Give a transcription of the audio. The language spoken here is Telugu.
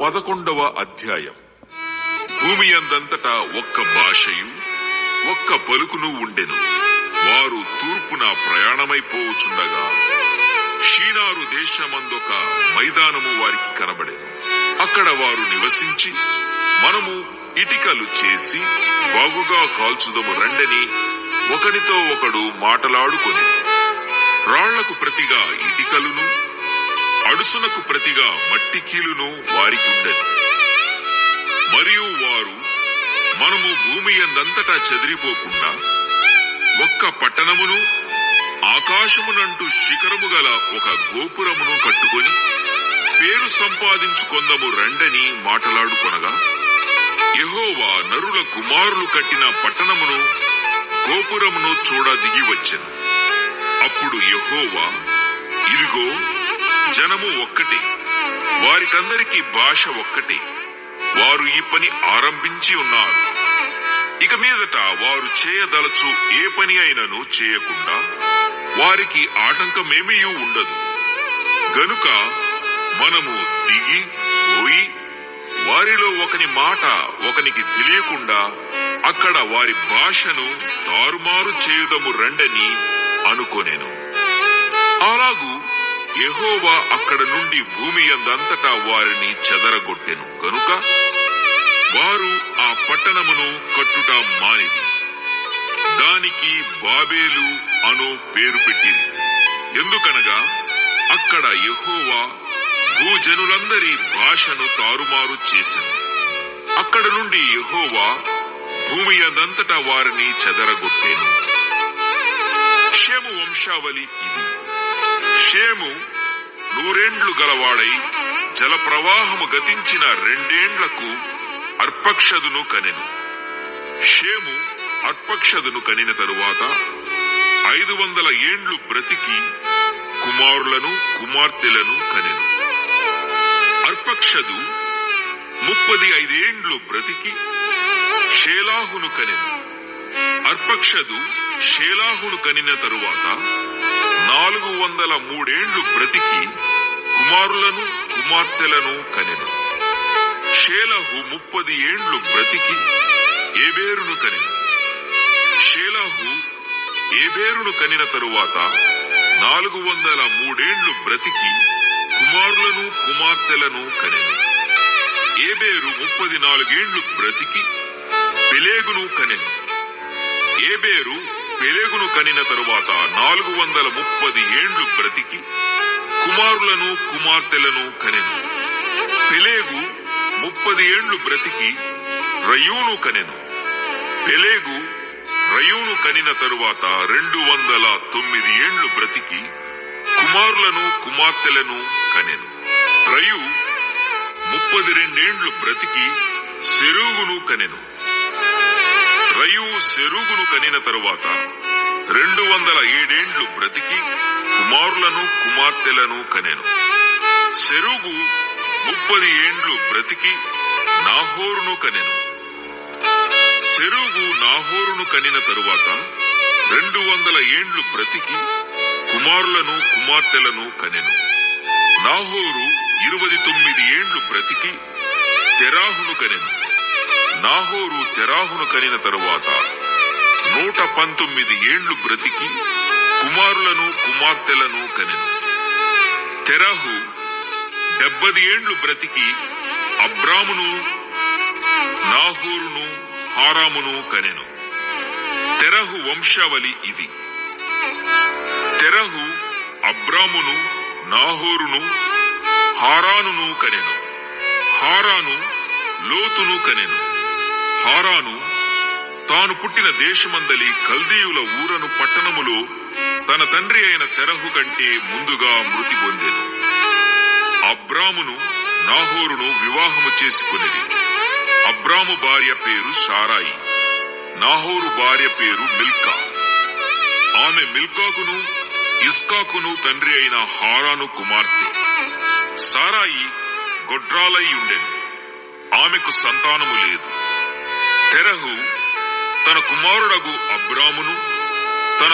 11వ అధ్యాయం. భూమి అందంతటా ఒక్క భాషయు ఒక్క పలుకును ఉండెను. వారు తూర్పున ప్రయాణమైపోవచుండగా షీనారు దేశమందొక మైదానము వారికి కనబడెను. అక్కడ వారు నివసించి, మనము ఇటికలు చేసి బాగుగా కాల్చుదము రండని ఒకనితో ఒకడు మాటలాడుకొని, రాళ్లకు ప్రతిగా ఇటికలును అడుసునకు ప్రతిగా మట్టి కీలును వారికి ఉండెను. మరియు వారు, మనము భూమి యందంతటా చెదిరిపోకుండా ఒక్క పట్టణమును ఆకాశమునంటూ శిఖరము గల ఒక గోపురమును కట్టుకొని పేరు సంపాదించుకొందము రండని మాటలాడుకొనగా, యెహోవా నరుల కుమారులు కట్టిన పట్టణమును గోపురమును చూడ దిగి వచ్చెను. అప్పుడు యెహోవా, ఇదిగో జనము ఒక్కటే, వారికందరికీ భాష ఒక్కటే, వారు ఈ పని ఆరంభించి ఉన్నారు. ఇక మీదట వారు చేయదలచు ఏ పని అయినను చేయకుండా వారికి ఆటంకమేమీ ఉండదు. గనుక మనము దిగి పోయి వారిలో ఒకని మాట ఒకనికి తెలియకుండా అక్కడ వారి భాషను తారుమారు చేయుదము రండని అనుకొనెను. అలాగూ యెహోవా అక్కడ నుండి భూమి యందంతటా వారిని చెదరగొట్టెను. గనుక వారు ఆ పట్టణమును కట్టుట మానిది. దానికి బాబేలు అను పేరు పెట్టింది. ఎందుకనగా అక్కడ యెహోవా భూజనులందరి భాషను తారుమారు చేసెను. అక్కడ నుండి యెహోవా భూమి యందంతటా వారిని చెదరగొట్టెను. షేము వంశావళి ఇది. షేము 100 ఏండ్లు గలవాడై జల ప్రవాహము గతించిన 2 ఏండ్లకు అర్పక్షదును కనెను. షేము అర్పక్షదును కనిన తరువాత 500 ఏండ్లు బ్రతికి కుమారులను కుమార్తెలను కనెను. అర్పక్షదు 35 ఏండ్లు బ్రతికి షేలాహును కనెను. అర్పక్షదు షేలాహును కనిన తరువాత 403 ఏండ్లు బ్రతికి కుమారులను కుమార్తెలను కనెను. షేలహు 30 ఏండ్లు బ్రతికి ఏబేరును కనెను. షేలహు ఏబేరును కనిన తరువాత 403 ఏండ్లు బ్రతికి కుమారులను కుమార్తెలను కనెను. ఏబేరు 34 ఏండ్లు బ్రతికి పెలేగును కనెను. ఏబేరు పెలేగును కనిన తరువాత 430 ఏండ్లు బ్రతికి కుమారులను కుమార్తెలను కనెను. పెలేగు 30 ఏండ్లు బ్రతికి రయూను కనెను. పెలేగు రయూను కనిన తరువాత 209 ఏండ్లు బ్రతికి కుమారులను కుమార్తెలను కనెను. రయు 32 ఏండ్లు బ్రతికి సెరూగును కనెను. రయు సెరూగును కనిన తరువాత 207 ఏండ్లు బ్రతికి కుమారులను కుమార్తెలను కనెను. సెరూగు 30 ఏండ్లు బ్రతికి నాహోరును కనెను. సెరూగు నాహోరును కనిన తరువాత 200 ఏండ్లు బ్రతికి కుమారులను కుమార్తెలను కనెను. నాహోరు 29 ఏండ్లు బ్రతికి తెరాహును కనెను. నాహోరు తెరాహును కనిన తరువాత 119 ఏండ్లు బ్రతికి కుమారులను కుమార్తెలను కనెను. తెరహు 70 ఏండ్లు బ్రతికి అబ్రామును నాహోరును హారామును కనెను. తెరహు వంశావళి ఇది. తెరహు అబ్రామును నాహోరును హారానును కనెను. హారాను లోతును కనెను. హారాను తాను పుట్టిన దేశమందలి కల్దీయుల ఊరను పట్టణములో తన తండ్రి అయిన తెరహు కంటే ముందుగా మృతి పొందెను. అబ్రామును నాహోరును వివాహము చేసుకొనిది. అబ్రాము భార్య పేరు సారాయి. నాహోరు భార్య పేరు మిల్కా. ఆమె మిల్కాకును ఇస్కాకును తండ్రి అయిన హారాను కుమార్తె. సారాయి గొడ్రాలై ఉండెను. ఆమెకు సంతానము లేదు. తెరహు తన కుమారుడగు అబ్రామును తన